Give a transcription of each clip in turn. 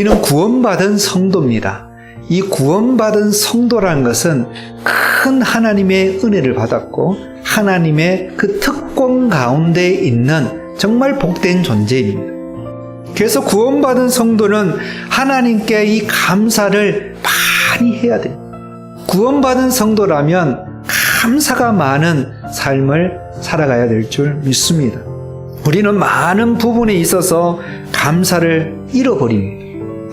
우리는 구원받은 성도입니다. 이 구원받은 성도라는 것은 큰 하나님의 은혜를 받았고 하나님의 그 특권 가운데 있는 정말 복된 존재입니다. 그래서 구원받은 성도는 하나님께 이 감사를 많이 해야 돼요. 구원받은 성도라면 감사가 많은 삶을 살아가야 될 줄 믿습니다. 우리는 많은 부분에 있어서 감사를 잃어버립니다.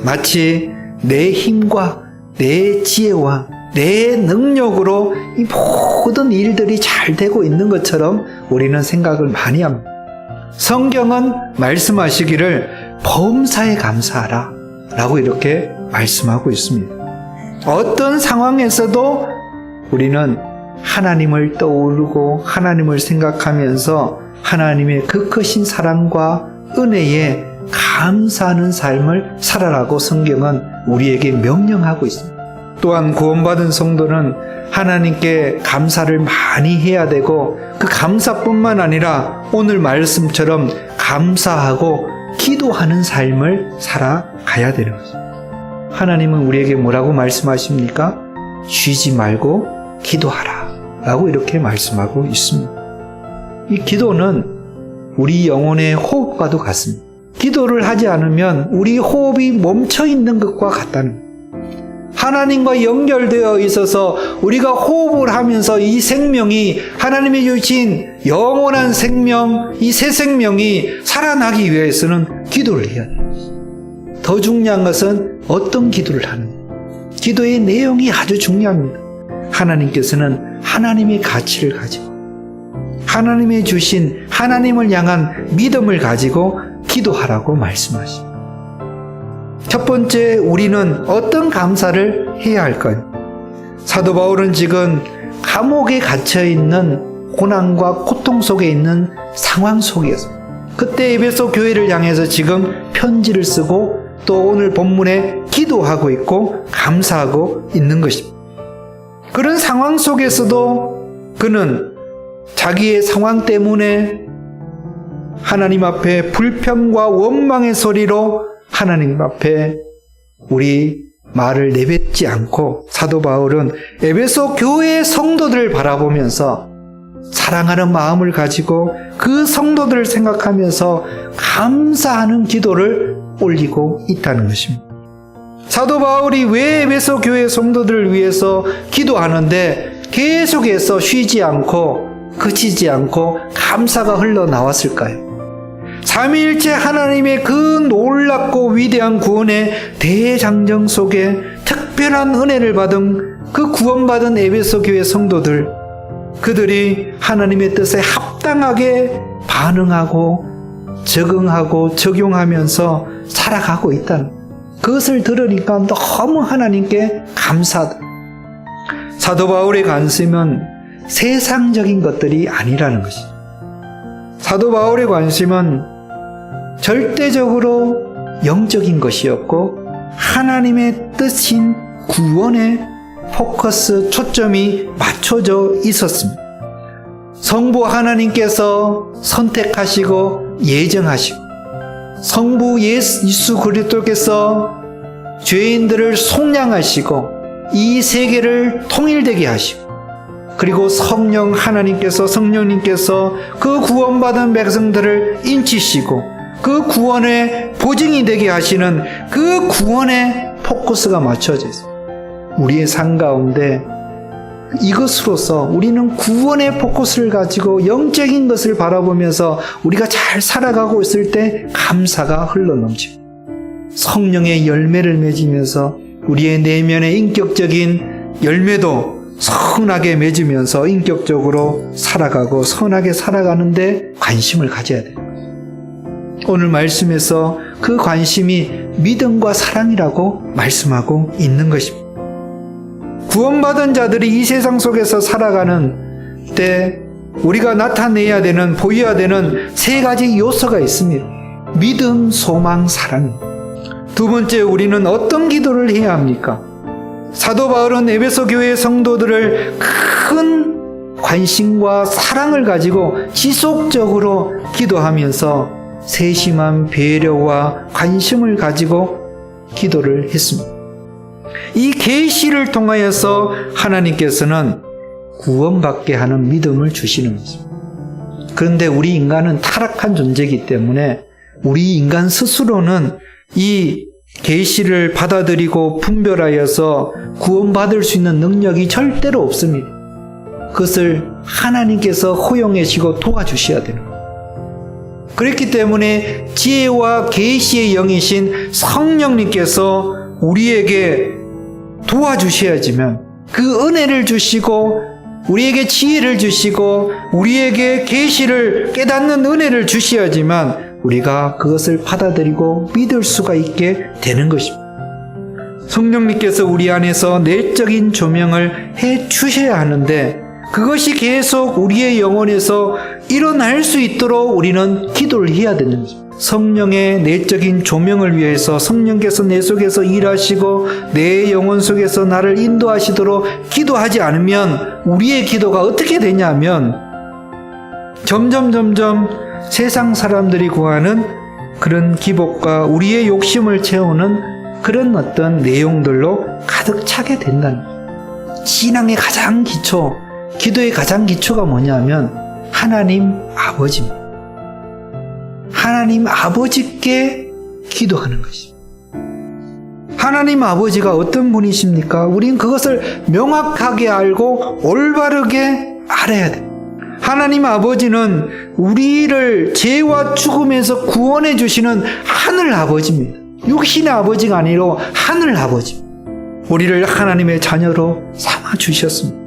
마치 내 힘과 내 지혜와 내 능력으로 이 모든 일들이 잘 되고 있는 것처럼 우리는 생각을 많이 합니다. 성경은 말씀하시기를 범사에 감사하라 라고 이렇게 말씀하고 있습니다. 어떤 상황에서도 우리는 하나님을 떠오르고 하나님을 생각하면서 하나님의 그 크신 사랑과 은혜에 감사하는 삶을 살아라고 성경은 우리에게 명령하고 있습니다. 또한 구원받은 성도는 하나님께 감사를 많이 해야 되고 그 감사뿐만 아니라 오늘 말씀처럼 감사하고 기도하는 삶을 살아가야 되는 것입니다. 하나님은 우리에게 뭐라고 말씀하십니까? 쉬지 말고 기도하라 라고 이렇게 말씀하고 있습니다. 이 기도는 우리 영혼의 호흡과도 같습니다. 기도를 하지 않으면 우리 호흡이 멈춰 있는 것과 같다는 거예요. 하나님과 연결되어 있어서 우리가 호흡을 하면서 이 생명이 하나님이 주신 영원한 생명, 이 새 생명이 살아나기 위해서는 기도를 해야 돼요. 더 중요한 것은 어떤 기도를 하는가. 기도의 내용이 아주 중요합니다. 하나님께서는 하나님의 가치를 가지고 하나님이 주신 하나님을 향한 믿음을 가지고 기도하라고 말씀하십니다. 첫 번째, 우리는 어떤 감사를 해야 할까요? 사도 바울은 지금 감옥에 갇혀있는 고난과 고통 속에 있는 상황 속에서 그때 에베소 교회를 향해서 지금 편지를 쓰고 또 오늘 본문에 기도하고 있고 감사하고 있는 것입니다. 그런 상황 속에서도 그는 자기의 상황 때문에 하나님 앞에 불평과 원망의 소리로 하나님 앞에 우리 말을 내뱉지 않고 사도 바울은 에베소 교회의 성도들을 바라보면서 사랑하는 마음을 가지고 그 성도들을 생각하면서 감사하는 기도를 올리고 있다는 것입니다. 사도 바울이 왜 에베소 교회 성도들을 위해서 기도하는데 계속해서 쉬지 않고 그치지 않고 감사가 흘러나왔을까요? 삼위일체 하나님의 그 놀랍고 위대한 구원의 대장정 속에 특별한 은혜를 받은 그 구원받은 에베소 교회 성도들, 그들이 하나님의 뜻에 합당하게 반응하고 적응하고 적용하면서 살아가고 있다는 그것을 들으니까 너무 하나님께 감사하다. 사도 바울의 관심은 세상적인 것들이 아니라는 것이죠. 사도 바울의 관심은 절대적으로 영적인 것이었고 하나님의 뜻인 구원에 포커스, 초점이 맞춰져 있었습니다. 성부 하나님께서 선택하시고 예정하시고 성부 예수 그리스도께서 죄인들을 속량하시고 이 세계를 통일되게 하시고 그리고 성령 하나님께서 성령님께서 그 구원받은 백성들을 인치시고 그 구원의 보증이 되게 하시는 그 구원의 포커스가 맞춰져 있습니다. 우리의 삶 가운데 이것으로서 우리는 구원의 포커스를 가지고 영적인 것을 바라보면서 우리가 잘 살아가고 있을 때 감사가 흘러넘치고 성령의 열매를 맺으면서 우리의 내면의 인격적인 열매도 선하게 맺으면서 인격적으로 살아가고 선하게 살아가는데 관심을 가져야 돼요. 오늘 말씀에서 그 관심이 믿음과 사랑이라고 말씀하고 있는 것입니다. 구원받은 자들이 이 세상 속에서 살아가는 때 우리가 나타내야 되는, 보여야 되는 세 가지 요소가 있습니다. 믿음, 소망, 사랑. 두 번째, 우리는 어떤 기도를 해야 합니까? 사도 바울은 에베소 교회의 성도들을 큰 관심과 사랑을 가지고 지속적으로 기도하면서 세심한 배려와 관심을 가지고 기도를 했습니다. 이 계시를 통하여서 하나님께서는 구원받게 하는 믿음을 주시는 것입니다. 그런데 우리 인간은 타락한 존재이기 때문에 우리 인간 스스로는 이 계시를 받아들이고 분별하여서 구원받을 수 있는 능력이 절대로 없습니다. 그것을 하나님께서 허용하시고 도와주셔야 되는 거예요. 그렇기 때문에 지혜와 계시의 영이신 성령님께서 우리에게 도와주셔야지만 그 은혜를 주시고 우리에게 지혜를 주시고 우리에게 계시를 깨닫는 은혜를 주셔야지만 우리가 그것을 받아들이고 믿을 수가 있게 되는 것입니다. 성령님께서 우리 안에서 내적인 조명을 해 주셔야 하는데 그것이 계속 우리의 영혼에서 일어날 수 있도록 우리는 기도를 해야 되는 것입니다. 성령의 내적인 조명을 위해서 성령께서 내 속에서 일하시고 내 영혼 속에서 나를 인도하시도록 기도하지 않으면 우리의 기도가 어떻게 되냐면 점점 세상 사람들이 구하는 그런 기복과 우리의 욕심을 채우는 그런 어떤 내용들로 가득 차게 된다는 거예요. 신앙의 가장 기초, 기도의 가장 기초가 뭐냐면 하나님 아버지입니다. 하나님 아버지께 기도하는 것입니다. 하나님 아버지가 어떤 분이십니까? 우린 그것을 명확하게 알고 올바르게 알아야 돼요. 하나님 아버지는 우리를 죄와 죽음에서 구원해 주시는 하늘 아버지입니다. 육신의 아버지가 아니라 하늘 아버지. 우리를 하나님의 자녀로 삼아 주셨습니다.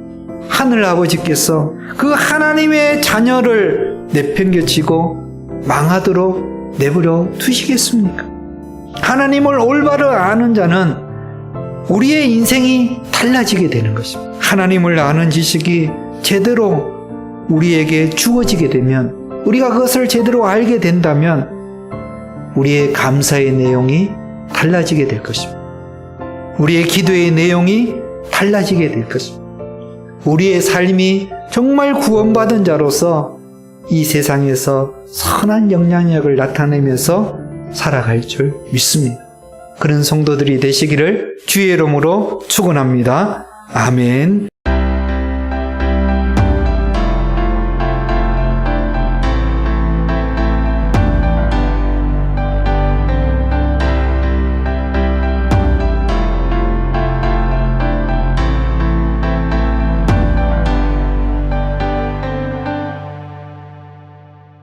하늘 아버지께서 그 하나님의 자녀를 내팽개치고 망하도록 내버려 두시겠습니까? 하나님을 올바로 아는 자는 우리의 인생이 달라지게 되는 것입니다. 하나님을 아는 지식이 제대로 우리에게 주어지게 되면 우리가 그것을 제대로 알게 된다면 우리의 감사의 내용이 달라지게 될 것입니다. 우리의 기도의 내용이 달라지게 될 것입니다. 우리의 삶이 정말 구원받은 자로서 이 세상에서 선한 영향력을 나타내면서 살아갈 줄 믿습니다. 그런 성도들이 되시기를 주의 이름으로 축원합니다. 아멘.